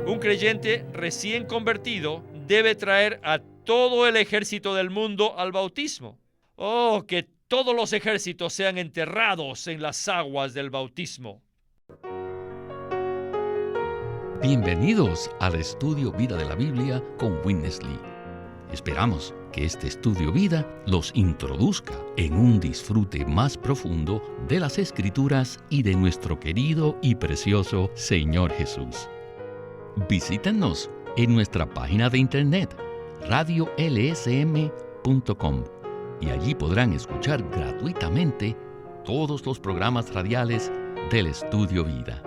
Un creyente recién convertido debe traer a todo el ejército del mundo al bautismo. Oh, que todos los ejércitos sean enterrados en las aguas del bautismo. Bienvenidos al Estudio Vida de la Biblia con Witness Lee. Esperamos que este Estudio Vida los introduzca en un disfrute más profundo de las Escrituras y de nuestro querido y precioso Señor Jesús. Visítenos en nuestra página de internet radiolsm.com y allí podrán escuchar gratuitamente todos los programas radiales del Estudio Vida.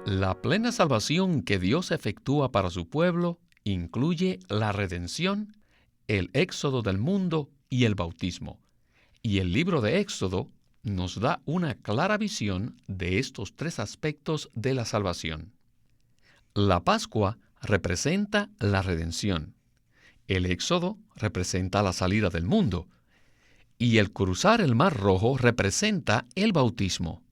La plena salvación que Dios efectúa para su pueblo incluye la redención, el éxodo del mundo y el bautismo. Y el libro de Éxodo nos da una clara visión de estos tres aspectos de la salvación. La Pascua representa la redención, el Éxodo representa la salida del mundo, y el cruzar el Mar Rojo representa el bautismo.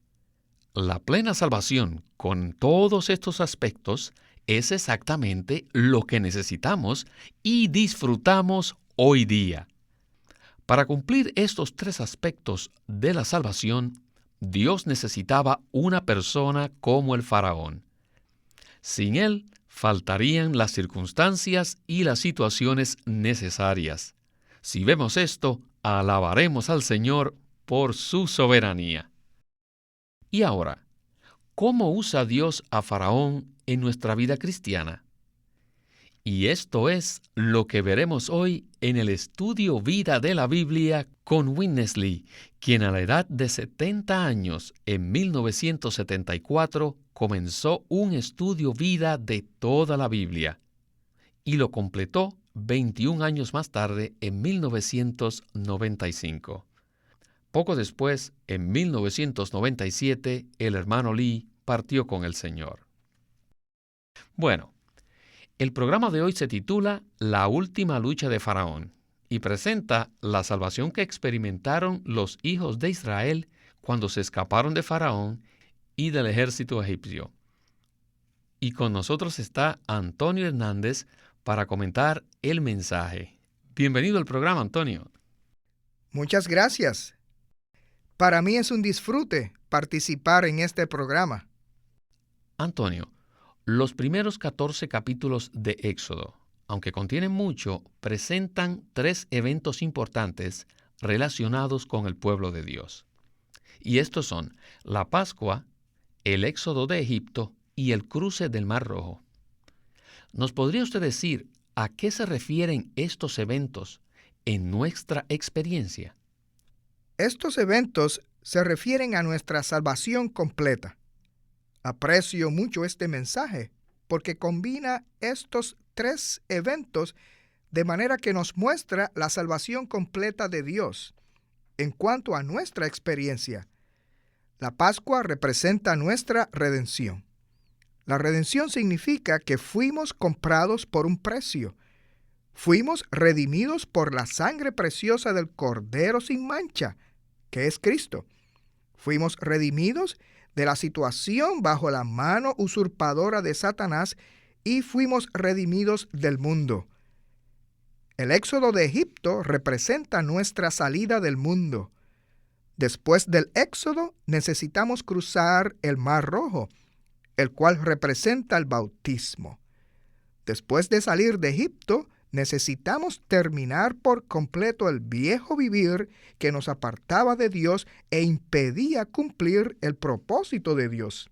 La plena salvación, con todos estos aspectos, es exactamente lo que necesitamos y disfrutamos hoy día. Para cumplir estos tres aspectos de la salvación, Dios necesitaba una persona como el faraón. Sin él, faltarían las circunstancias y las situaciones necesarias. Si vemos esto, alabaremos al Señor por su soberanía. Y ahora, ¿cómo usa Dios a Faraón en nuestra vida cristiana? Y esto es lo que veremos hoy en el Estudio Vida de la Biblia con Witness Lee, quien a la edad de 70 años, en 1974, comenzó un estudio vida de toda la Biblia y lo completó 21 años más tarde, en 1995. Poco después, en 1997, el hermano Lee partió con el Señor. Bueno, el programa de hoy se titula La última lucha de Faraón y presenta la salvación que experimentaron los hijos de Israel cuando se escaparon de Faraón y del ejército egipcio. Y con nosotros está Antonio Hernández para comentar el mensaje. Bienvenido al programa, Antonio. Muchas gracias. Para mí es un disfrute participar en este programa. Antonio, los primeros 14 capítulos de Éxodo, aunque contienen mucho, presentan tres eventos importantes relacionados con el pueblo de Dios. Y estos son la Pascua, el éxodo de Egipto y el cruce del Mar Rojo. ¿Nos podría usted decir a qué se refieren estos eventos en nuestra experiencia? Estos eventos se refieren a nuestra salvación completa. Aprecio mucho este mensaje porque combina estos tres eventos de manera que nos muestra la salvación completa de Dios en cuanto a nuestra experiencia. La Pascua representa nuestra redención. La redención significa que fuimos comprados por un precio. Fuimos redimidos por la sangre preciosa del Cordero sin mancha, que es Cristo. Fuimos redimidos de la situación bajo la mano usurpadora de Satanás y fuimos redimidos del mundo. El éxodo de Egipto representa nuestra salida del mundo. Después del éxodo necesitamos cruzar el Mar Rojo, el cual representa el bautismo. Después de salir de Egipto, necesitamos terminar por completo el viejo vivir que nos apartaba de Dios e impedía cumplir el propósito de Dios.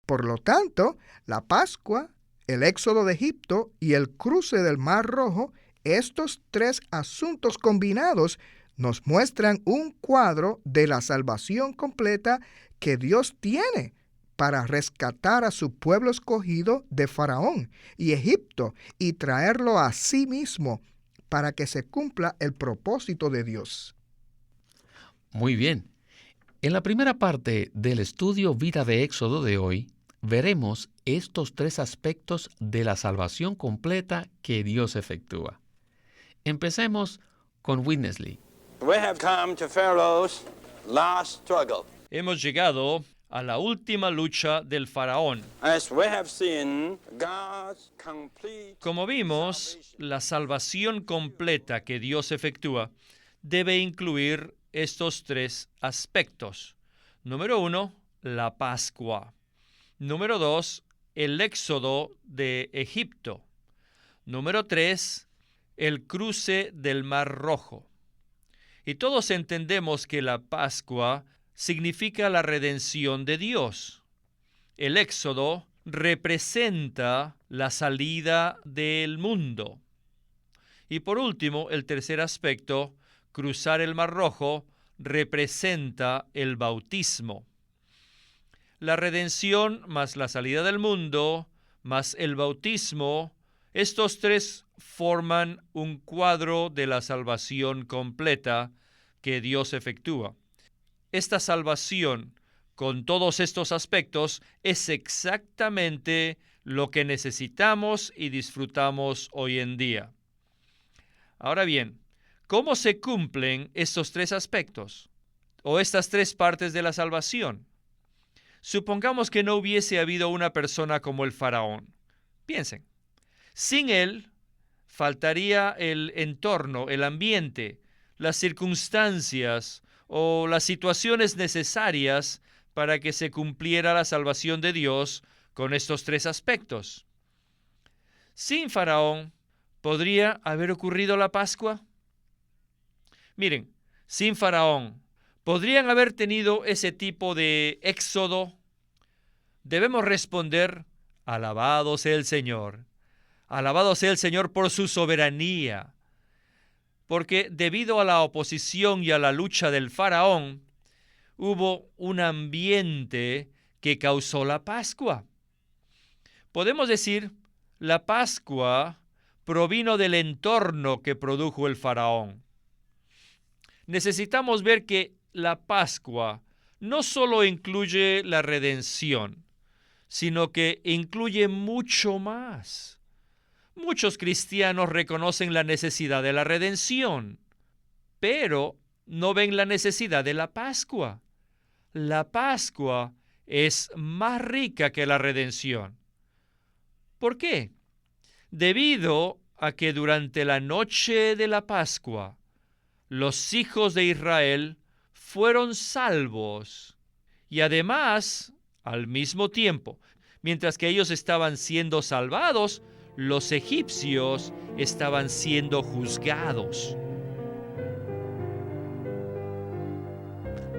Por lo tanto, la Pascua, el éxodo de Egipto y el cruce del Mar Rojo, estos tres asuntos combinados nos muestran un cuadro de la salvación completa que Dios tiene para rescatar a su pueblo escogido de Faraón y Egipto y traerlo a sí mismo para que se cumpla el propósito de Dios. Muy bien. En la primera parte del estudio Vida de Éxodo de hoy, veremos estos tres aspectos de la salvación completa que Dios efectúa. Empecemos con Witness Lee. We have come to Pharaoh's last struggle. Hemos llegado a la última lucha del faraón. Como vimos, la salvación completa que Dios efectúa debe incluir estos tres aspectos. Número 1, la Pascua. Número 2, el éxodo de Egipto. Número 3, el cruce del Mar Rojo. Y todos entendemos que la Pascua significa la redención de Dios. El éxodo representa la salida del mundo. Y por último, el tercer aspecto, cruzar el Mar Rojo, representa el bautismo. La redención más la salida del mundo, más el bautismo, estos tres forman un cuadro de la salvación completa que Dios efectúa. Esta salvación, con todos estos aspectos, es exactamente lo que necesitamos y disfrutamos hoy en día. Ahora bien, ¿cómo se cumplen estos tres aspectos o estas tres partes de la salvación? Supongamos que no hubiese habido una persona como el faraón. Piensen, sin él faltaría el entorno, el ambiente, las circunstancias o las situaciones necesarias para que se cumpliera la salvación de Dios con estos tres aspectos. Sin faraón, ¿podría haber ocurrido la Pascua? Miren, sin faraón, ¿podrían haber tenido ese tipo de éxodo? Debemos responder, alabado sea el Señor. Alabado sea el Señor por su soberanía. Porque debido a la oposición y a la lucha del faraón, hubo un ambiente que causó la Pascua. Podemos decir, la Pascua provino del entorno que produjo el faraón. Necesitamos ver que la Pascua no solo incluye la redención, sino que incluye mucho más. Muchos cristianos reconocen la necesidad de la redención, pero no ven la necesidad de la Pascua. La Pascua es más rica que la redención. ¿Por qué? Debido a que durante la noche de la Pascua, los hijos de Israel fueron salvos y además, al mismo tiempo, mientras que ellos estaban siendo salvados, los egipcios estaban siendo juzgados.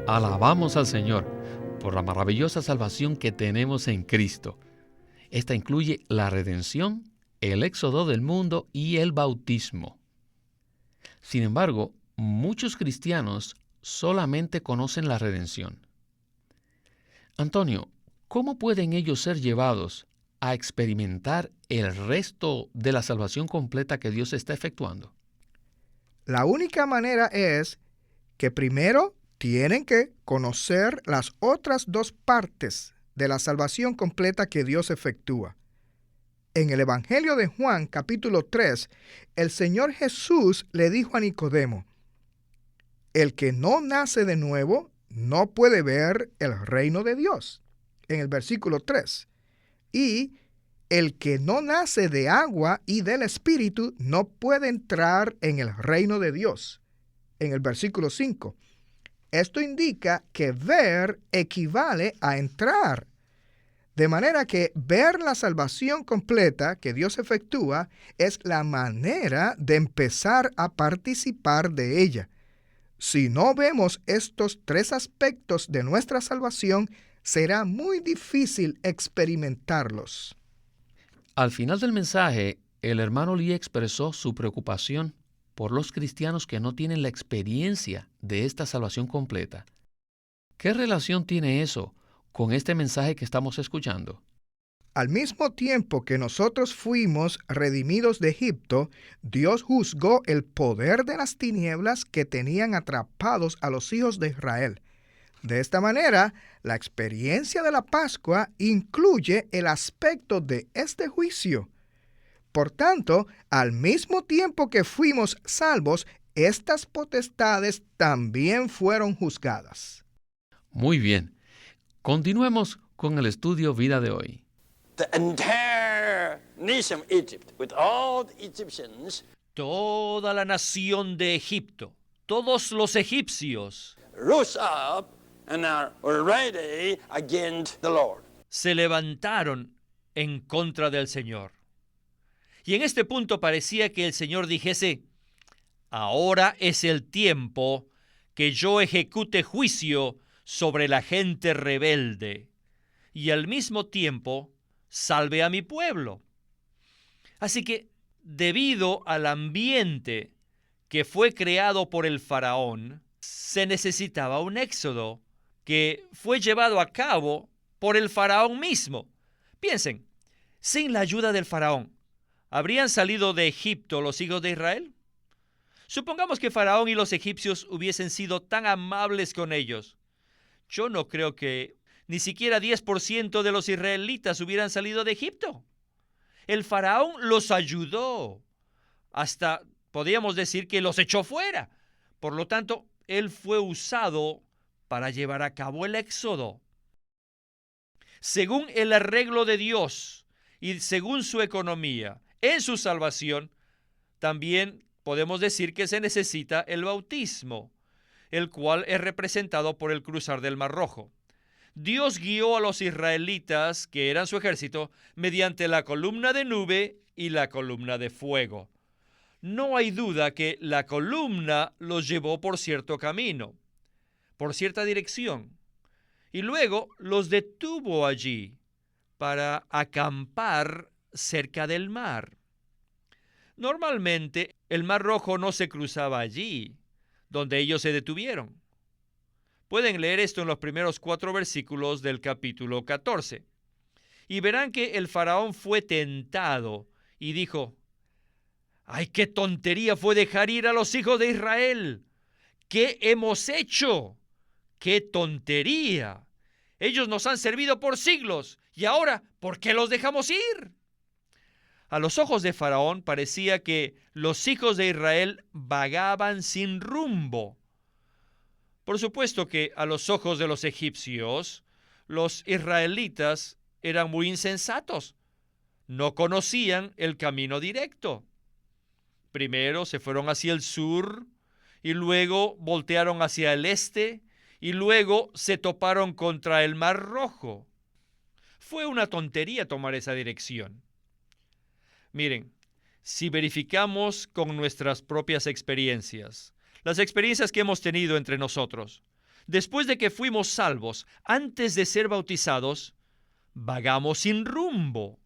Alabamos al Señor por la maravillosa salvación que tenemos en Cristo. Esta incluye la redención, el éxodo del mundo y el bautismo. Sin embargo, muchos cristianos solamente conocen la redención. Antonio, ¿cómo pueden ellos ser llevados a experimentar el resto de la salvación completa que Dios está efectuando? La única manera es que primero tienen que conocer las otras dos partes de la salvación completa que Dios efectúa. En el Evangelio de Juan, capítulo 3, el Señor Jesús le dijo a Nicodemo, el que no nace de nuevo no puede ver el reino de Dios, en el versículo 3. Y el que no nace de agua y del Espíritu no puede entrar en el reino de Dios, en el versículo 5. Esto indica que ver equivale a entrar. De manera que ver la salvación completa que Dios efectúa es la manera de empezar a participar de ella. Si no vemos estos tres aspectos de nuestra salvación, será muy difícil experimentarlos. Al final del mensaje, el hermano Lee expresó su preocupación por los cristianos que no tienen la experiencia de esta salvación completa. ¿Qué relación tiene eso con este mensaje que estamos escuchando? Al mismo tiempo que nosotros fuimos redimidos de Egipto, Dios juzgó el poder de las tinieblas que tenían atrapados a los hijos de Israel. De esta manera, la experiencia de la Pascua incluye el aspecto de este juicio. Por tanto, al mismo tiempo que fuimos salvos, estas potestades también fueron juzgadas. Muy bien. Continuemos con el estudio vida de hoy. The entire nation of Egypt, with all the Egyptians, Toda la nación de Egipto, todos los egipcios, rose up and were ready against the Lord. se levantaron en contra del Señor. Y en este punto parecía que el Señor dijese: ahora es el tiempo que yo ejecute juicio sobre la gente rebelde y al mismo tiempo salve a mi pueblo. Así que, debido al ambiente que fue creado por el faraón, se necesitaba un éxodo que fue llevado a cabo por el faraón mismo. Piensen, sin la ayuda del faraón, ¿habrían salido de Egipto los hijos de Israel? Supongamos que Faraón y los egipcios hubiesen sido tan amables con ellos. Yo no creo que ni siquiera 10% de los israelitas hubieran salido de Egipto. El Faraón los ayudó. Hasta podríamos decir que los echó fuera. Por lo tanto, él fue usado para llevar a cabo el éxodo. Según el arreglo de Dios y según su economía, en su salvación, también podemos decir que se necesita el bautismo, el cual es representado por el cruzar del Mar Rojo. Dios guió a los israelitas, que eran su ejército, mediante la columna de nube y la columna de fuego. No hay duda que la columna los llevó por cierto camino, por cierta dirección, y luego los detuvo allí para acampar cerca del mar. Normalmente el Mar Rojo no se cruzaba allí, donde ellos se detuvieron. Pueden leer esto en los primeros 4 versículos del capítulo 14. Y verán que el faraón fue tentado y dijo: ¡ay, qué tontería fue dejar ir a los hijos de Israel! ¿Qué hemos hecho? ¡Qué tontería! Ellos nos han servido por siglos y ahora, ¿por qué los dejamos ir? A los ojos de Faraón parecía que los hijos de Israel vagaban sin rumbo. Por supuesto que a los ojos de los egipcios, los israelitas eran muy insensatos. No conocían el camino directo. Primero se fueron hacia el sur y luego voltearon hacia el este y luego se toparon contra el Mar Rojo. Fue una tontería tomar esa dirección. Miren, si verificamos con nuestras propias experiencias, las experiencias que hemos tenido entre nosotros, después de que fuimos salvos, antes de ser bautizados, vagamos sin rumbo.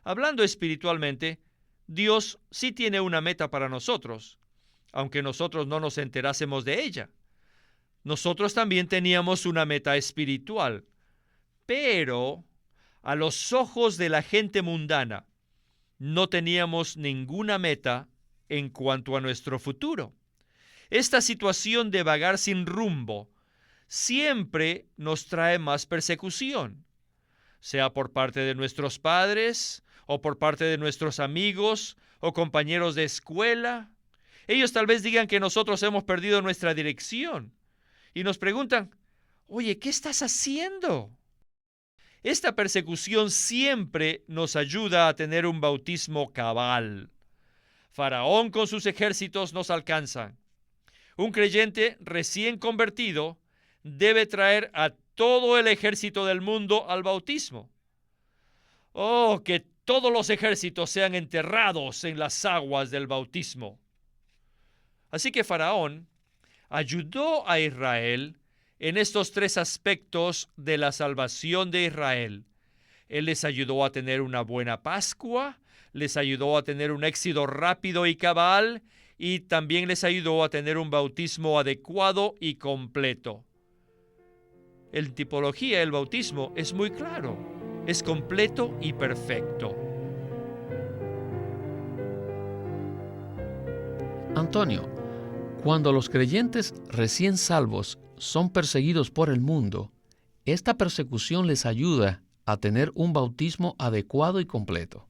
Hablando espiritualmente, Dios sí tiene una meta para nosotros, aunque nosotros no nos enterásemos de ella. Nosotros también teníamos una meta espiritual, pero a los ojos de la gente mundana, no teníamos ninguna meta en cuanto a nuestro futuro. Esta situación de vagar sin rumbo siempre nos trae más persecución, sea por parte de nuestros padres o por parte de nuestros amigos o compañeros de escuela. Ellos tal vez digan que nosotros hemos perdido nuestra dirección y nos preguntan: oye, ¿qué estás haciendo? Esta persecución siempre nos ayuda a tener un bautismo cabal. Faraón con sus ejércitos nos alcanza. Un creyente recién convertido debe traer a todo el ejército del mundo al bautismo. Oh, que todos los ejércitos sean enterrados en las aguas del bautismo. Así que Faraón ayudó a Israel en estos 3 aspectos de la salvación de Israel. Él les ayudó a tener una buena Pascua, les ayudó a tener un éxodo rápido y cabal, y también les ayudó a tener un bautismo adecuado y completo. En tipología, el bautismo es muy claro, es completo y perfecto. Antonio, cuando los creyentes recién salvos son perseguidos por el mundo, esta persecución les ayuda a tener un bautismo adecuado y completo.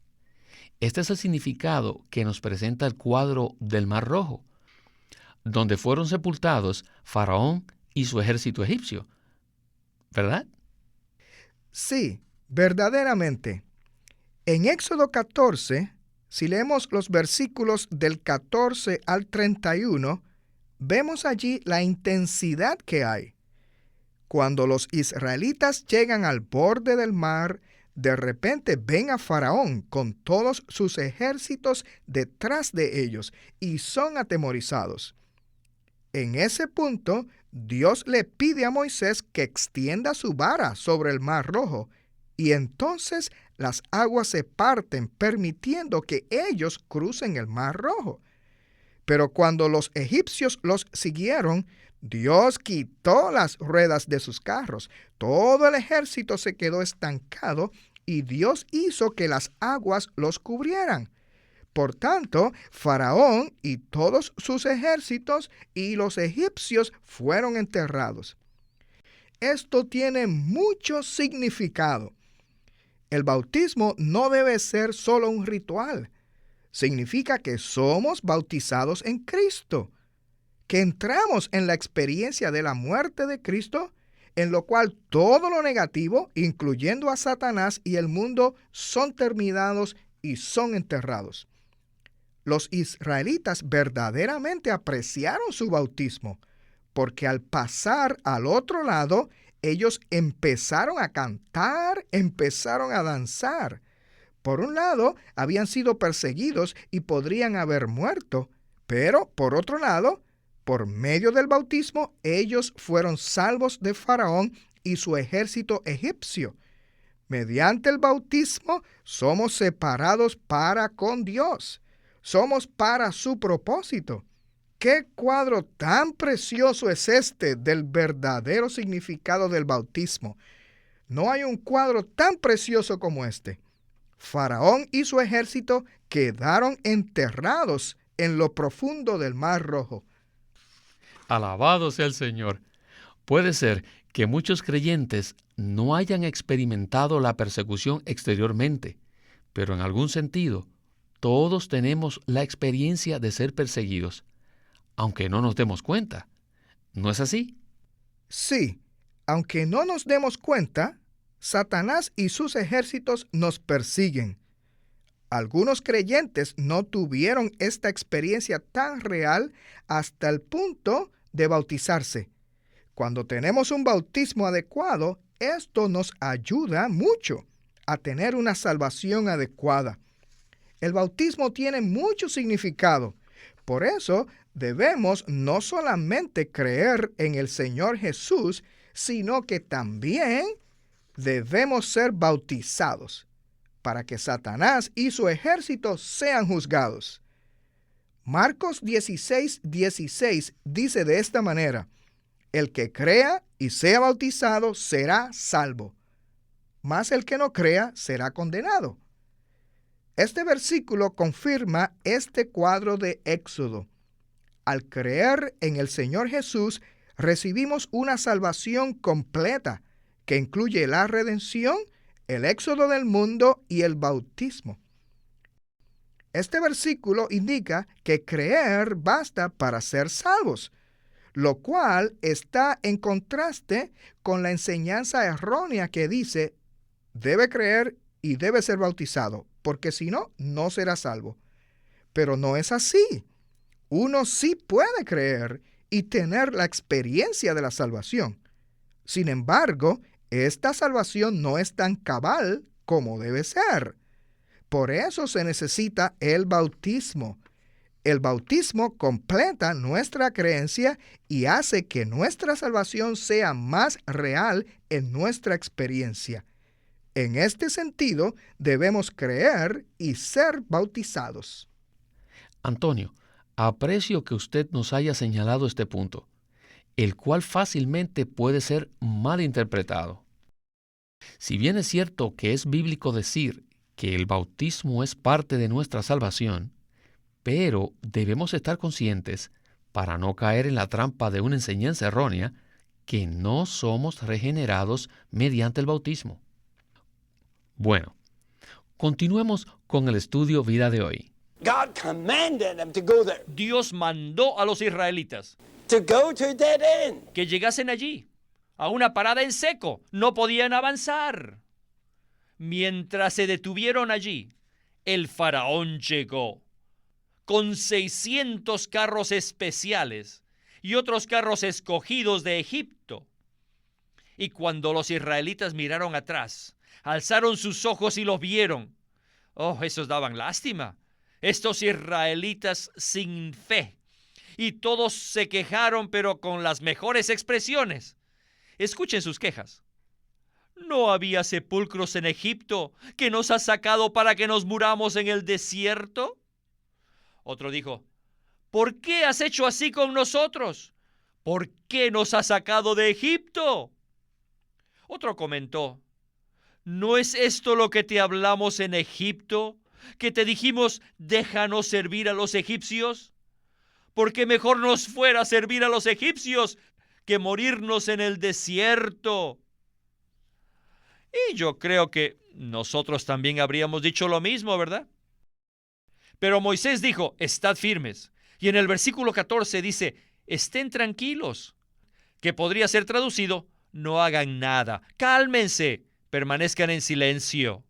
Este es el significado que nos presenta el cuadro del Mar Rojo, donde fueron sepultados Faraón y su ejército egipcio, ¿verdad? Sí, verdaderamente. En Éxodo 14, si leemos los versículos del 14 al 31, vemos allí la intensidad que hay. Cuando los israelitas llegan al borde del mar, de repente ven a Faraón con todos sus ejércitos detrás de ellos y son atemorizados. En ese punto, Dios le pide a Moisés que extienda su vara sobre el Mar Rojo y entonces las aguas se parten, permitiendo que ellos crucen el Mar Rojo. Pero cuando los egipcios los siguieron, Dios quitó las ruedas de sus carros. Todo el ejército se quedó estancado y Dios hizo que las aguas los cubrieran. Por tanto, Faraón y todos sus ejércitos y los egipcios fueron enterrados. Esto tiene mucho significado. El bautismo no debe ser solo un ritual. Significa que somos bautizados en Cristo, que entramos en la experiencia de la muerte de Cristo, en lo cual todo lo negativo, incluyendo a Satanás y el mundo, son terminados y son enterrados. Los israelitas verdaderamente apreciaron su bautismo, porque al pasar al otro lado, ellos empezaron a cantar, empezaron a danzar. Por un lado, habían sido perseguidos y podrían haber muerto, pero por otro lado, por medio del bautismo, ellos fueron salvos de Faraón y su ejército egipcio. Mediante el bautismo, somos separados para con Dios. Somos para su propósito. ¿Qué cuadro tan precioso es este del verdadero significado del bautismo? No hay un cuadro tan precioso como este. Faraón y su ejército quedaron enterrados en lo profundo del Mar Rojo. Alabado sea el Señor. Puede ser que muchos creyentes no hayan experimentado la persecución exteriormente, pero en algún sentido, todos tenemos la experiencia de ser perseguidos, aunque no nos demos cuenta. ¿No es así? Sí, aunque no nos demos cuenta, Satanás y sus ejércitos nos persiguen. Algunos creyentes no tuvieron esta experiencia tan real hasta el punto de bautizarse. Cuando tenemos un bautismo adecuado, esto nos ayuda mucho a tener una salvación adecuada. El bautismo tiene mucho significado. Por eso debemos no solamente creer en el Señor Jesús, sino que también debemos ser bautizados para que Satanás y su ejército sean juzgados. Marcos 16:16 dice de esta manera: el que crea y sea bautizado será salvo, mas el que no crea será condenado. Este versículo confirma este cuadro de Éxodo. Al creer en el Señor Jesús, recibimos una salvación completa que incluye la redención, el éxodo del mundo y el bautismo. Este versículo indica que creer basta para ser salvos, lo cual está en contraste con la enseñanza errónea que dice: debe creer y debe ser bautizado, porque si no, no será salvo. Pero no es así. Uno sí puede creer y tener la experiencia de la salvación. Sin embargo, esta salvación no es tan cabal como debe ser. Por eso se necesita el bautismo. El bautismo completa nuestra creencia y hace que nuestra salvación sea más real en nuestra experiencia. En este sentido, debemos creer y ser bautizados. Antonio, aprecio que usted nos haya señalado este punto, el cual fácilmente puede ser mal interpretado. Si bien es cierto que es bíblico decir que el bautismo es parte de nuestra salvación, pero debemos estar conscientes, para no caer en la trampa de una enseñanza errónea, que no somos regenerados mediante el bautismo. Bueno, continuemos con el estudio vida de hoy. God commanded them to go there, Dios mandó a los israelitas to go to a dead end. que llegasen allí, a una parada en seco. No podían avanzar. Mientras se detuvieron allí, el faraón llegó con 600 carros especiales y otros carros escogidos de Egipto. Y cuando los israelitas miraron atrás, alzaron sus ojos y los vieron. Oh, esos daban lástima. Estos israelitas sin fe. Y todos se quejaron, pero con las mejores expresiones. Escuchen sus quejas. ¿No había sepulcros en Egipto que nos has sacado para que nos muramos en el desierto? Otro dijo, ¿por qué has hecho así con nosotros? ¿Por qué nos has sacado de Egipto? Otro comentó, ¿no es esto lo que te hablamos en Egipto? ¿Que te dijimos, déjanos servir a los egipcios? Porque mejor nos fuera servir a los egipcios que morirnos en el desierto. Y yo creo que nosotros también habríamos dicho lo mismo, ¿verdad? Pero Moisés dijo, estad firmes. Y en el versículo 14 dice, estén tranquilos, que podría ser traducido, no hagan nada, cálmense, permanezcan en silencio.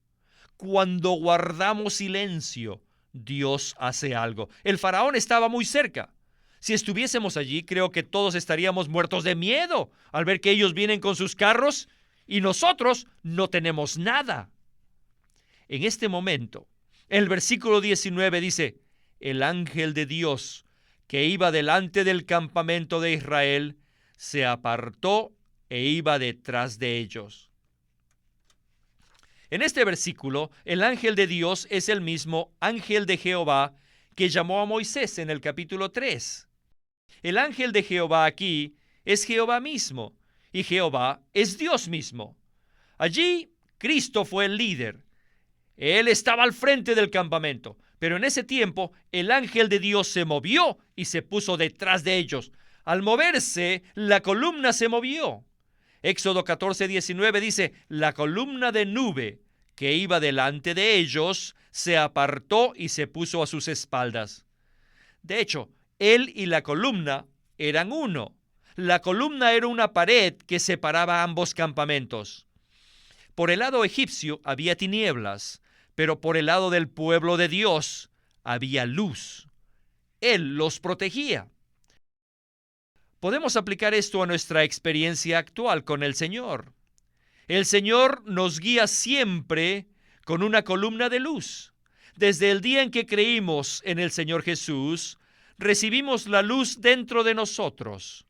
Cuando guardamos silencio, Dios hace algo. El faraón estaba muy cerca. Si estuviésemos allí, creo que todos estaríamos muertos de miedo al ver que ellos vienen con sus carros y nosotros no tenemos nada. En este momento, el versículo 19 dice, el ángel de Dios que iba delante del campamento de Israel se apartó e iba detrás de ellos. En este versículo, el ángel de Dios es el mismo ángel de Jehová que llamó a Moisés en el capítulo 3. El ángel de Jehová aquí es Jehová mismo, y Jehová es Dios mismo. Allí, Cristo fue el líder. Él estaba al frente del campamento, pero en ese tiempo, el ángel de Dios se movió y se puso detrás de ellos. Al moverse, la columna se movió. Éxodo 14:19 dice, la columna de nube que iba delante de ellos se apartó y se puso a sus espaldas. De hecho, él y la columna eran uno. La columna era una pared que separaba ambos campamentos. Por el lado egipcio había tinieblas, pero por el lado del pueblo de Dios había luz. Él los protegía. Podemos aplicar esto a nuestra experiencia actual con el Señor. El Señor nos guía siempre con una columna de luz. Desde el día en que creímos en el Señor Jesús, recibimos la luz dentro de nosotros.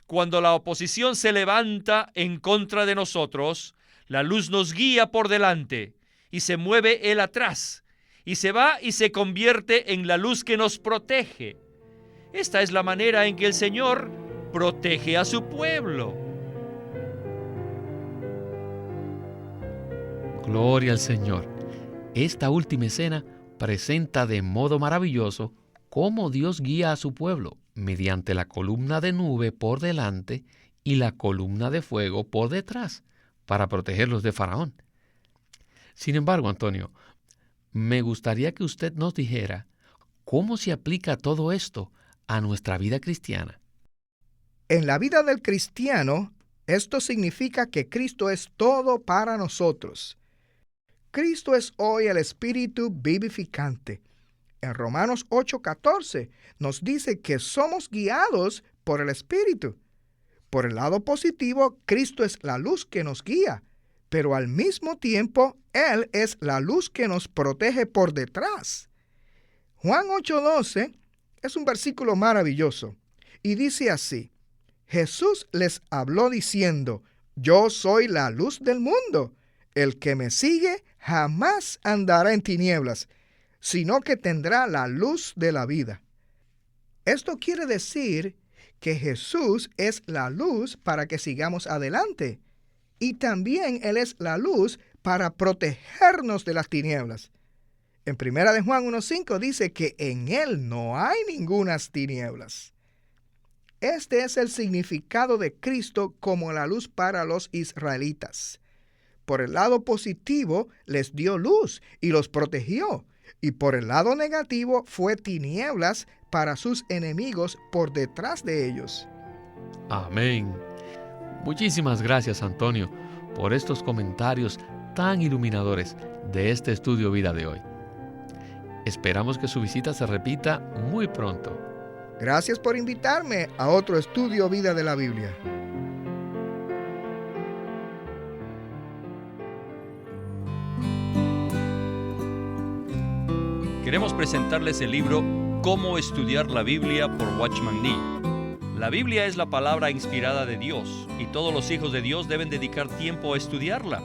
Cuando la oposición se levanta en contra de nosotros, la luz nos guía por delante y se mueve Él atrás y se va y se convierte en la luz que nos protege. Esta es la manera en que el Señor protege a su pueblo. Gloria al Señor. Esta última escena presenta de modo maravilloso cómo Dios guía a su pueblo mediante la columna de nube por delante y la columna de fuego por detrás para protegerlos de Faraón. Sin embargo, Antonio, me gustaría que usted nos dijera cómo se aplica todo esto a nuestra vida cristiana. En la vida del cristiano, esto significa que Cristo es todo para nosotros. Cristo es hoy el Espíritu vivificante. En Romanos 8:14 nos dice que somos guiados por el Espíritu. Por el lado positivo, Cristo es la luz que nos guía, pero al mismo tiempo, Él es la luz que nos protege por detrás. Juan 8:12 es un versículo maravilloso y dice así, Jesús les habló diciendo, yo soy la luz del mundo. El que me sigue jamás andará en tinieblas, sino que tendrá la luz de la vida. Esto quiere decir que Jesús es la luz para que sigamos adelante. Y también Él es la luz para protegernos de las tinieblas. En 1 de Juan 1:5 dice que en Él no hay ningunas tinieblas. Este es el significado de Cristo como la luz para los israelitas. Por el lado positivo, les dio luz y los protegió. Y por el lado negativo, fue tinieblas para sus enemigos por detrás de ellos. Amén. Muchísimas gracias, Antonio, por estos comentarios tan iluminadores de este estudio vida de hoy. Esperamos que su visita se repita muy pronto. Gracias por invitarme a otro estudio vida de la Biblia. Queremos presentarles el libro Cómo estudiar la Biblia por Watchman Nee. La Biblia es la palabra inspirada de Dios y todos los hijos de Dios deben dedicar tiempo a estudiarla.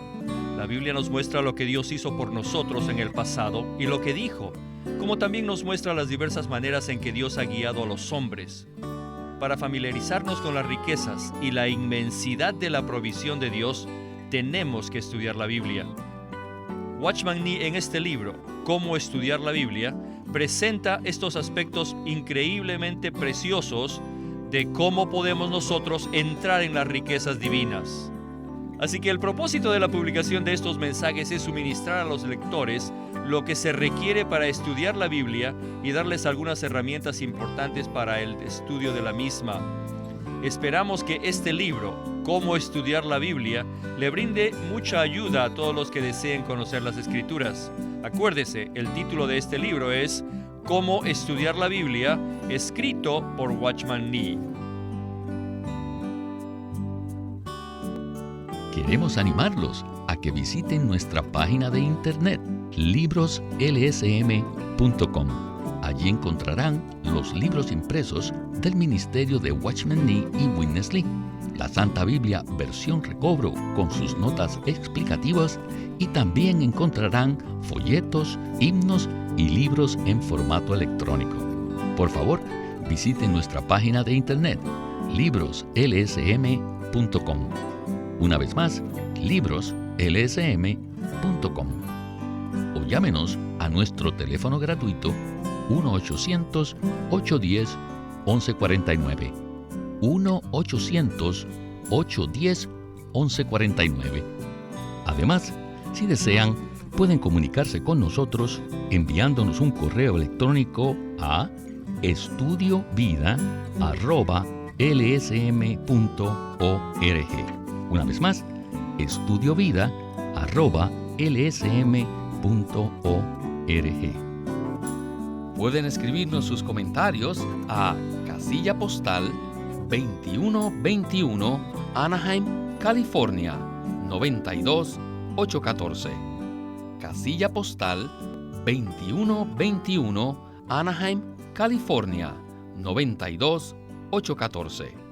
La Biblia nos muestra lo que Dios hizo por nosotros en el pasado y lo que dijo, como también nos muestra las diversas maneras en que Dios ha guiado a los hombres. Para familiarizarnos con las riquezas y la inmensidad de la provisión de Dios, tenemos que estudiar la Biblia. Watchman Nee en este libro, Cómo estudiar la Biblia, presenta estos aspectos increíblemente preciosos de cómo podemos nosotros entrar en las riquezas divinas. Así que el propósito de la publicación de estos mensajes es suministrar a los lectores lo que se requiere para estudiar la Biblia y darles algunas herramientas importantes para el estudio de la misma. Esperamos que este libro, Cómo estudiar la Biblia, le brinde mucha ayuda a todos los que deseen conocer las Escrituras. Acuérdese, el título de este libro es Cómo estudiar la Biblia, escrito por Watchman Nee. Queremos animarlos a que visiten nuestra página de internet, libroslsm.com. Allí encontrarán los libros impresos del ministerio de Watchman Nee y Witness Lee, la Santa Biblia versión recobro con sus notas explicativas, y también encontrarán folletos, himnos y libros en formato electrónico. Por favor, visiten nuestra página de internet, libroslsm.com. Una vez más, libroslsm.com. O llámenos a nuestro teléfono gratuito 1-800-810-1149. 1-800-810-1149. Además, si desean, pueden comunicarse con nosotros enviándonos un correo electrónico a estudiovida@lsm.org. Una vez más, estudiovida@lsm.org. Pueden escribirnos sus comentarios a Casilla Postal 2121, Anaheim, California 92814. Casilla Postal 2121, Anaheim, California 92814.